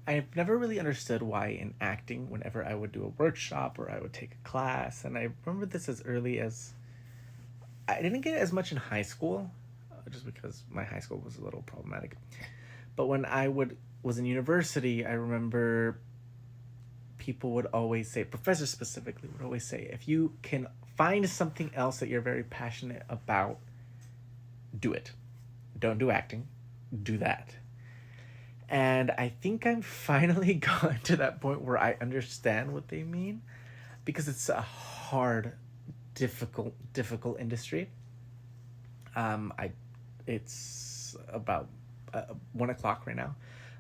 I've never really understood why in acting, whenever I would do a workshop or I would take a class, and I remember this as early as I didn't get it as much in high school, just because my high school was a little problematic. But when I would was in university, I remember people would always say, professors specifically would always say, if you can find something else that you're very passionate about, do it. Don't do acting, do that. And I think I'm finally gotten to that point where I understand what they mean, because it's a hard, difficult industry. I it's about 1 o'clock right now.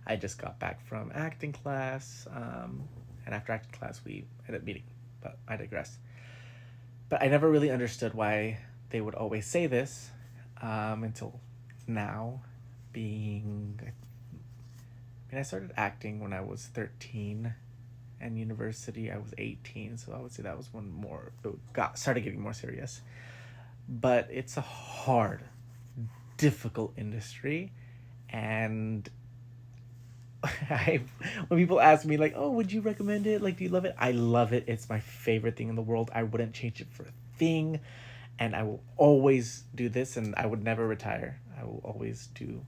I just got back from acting class, and after acting class, we ended up meeting. But I digress. But I never really understood why they would always say this until now, being. I mean, I started acting when I was 13, and university I was 18. So I would say that was when more it got started getting more serious. But it's a hard, difficult industry, and I when people ask me like, "Oh, would you recommend it? Like, do you love it?" I love it. It's my favorite thing in the world. I wouldn't change it for a thing, and I will always do this, and I would never retire. I will always do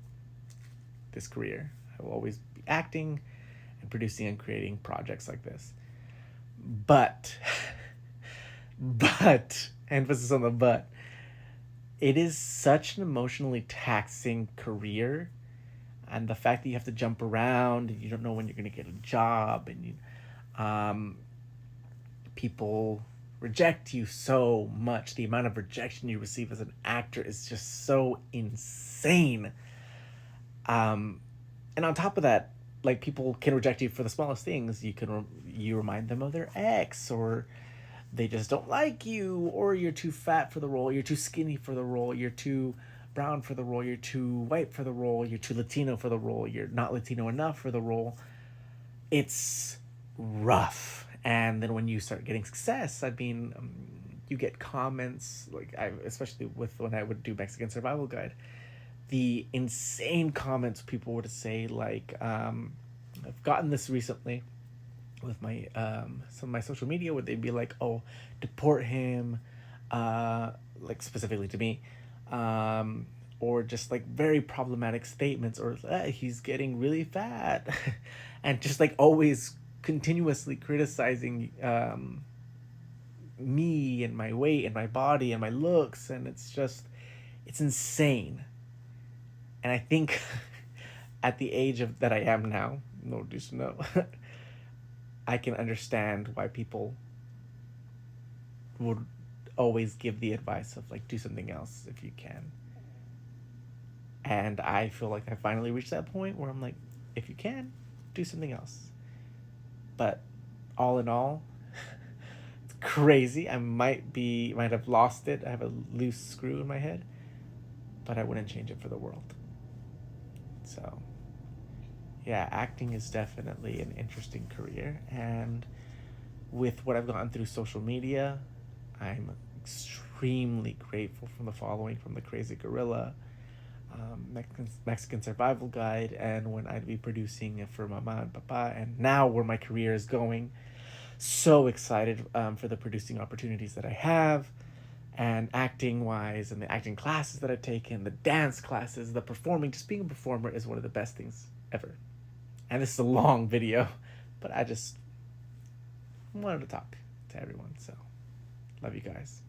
this career. I will always be acting and producing and creating projects like this. But, but, emphasis on the but, it is such an emotionally taxing career, and the fact that you have to jump around and you don't know when you're going to get a job, and um, people reject you so much. The amount of rejection you receive as an actor is just so insane. And on top of that, like, people can reject you for the smallest things. You remind them of their ex, or they just don't like you, or you're too fat for the role, you're too skinny for the role, you're too brown for the role, you're too white for the role, you're too Latino for the role, you're not Latino enough for the role. It's rough. And then when you start getting success, I mean, you get comments like, especially with when I would do Mexican Survival Guide, the insane comments people would say like, I've gotten this recently with my some of my social media, where they'd be like, "Oh, deport him," like specifically to me, or just like very problematic statements, or he's getting really fat, and just like always continuously criticizing me and my weight and my body and my looks, and it's insane. And I think at the age of that I am now, no just no, I can understand why people would always give the advice of like, do something else if you can. And I feel like I finally reached that point where I'm like, if you can, do something else. But all in all, it's crazy. Might have lost it. I have a loose screw in my head, but I wouldn't change it for the world. So yeah, acting is definitely an interesting career, and with what I've gone through social media, I'm extremely grateful from the following from the Crazy Gorilla, Mexican Survival Guide, and when I'd be producing it for Mama and Papa, and now where my career is going. So excited for the producing opportunities that I have, and acting wise, and the acting classes that I've taken, the dance classes, the performing. Just being a performer is one of the best things ever. And this is a long video, but I just wanted to talk to everyone. So, love you guys.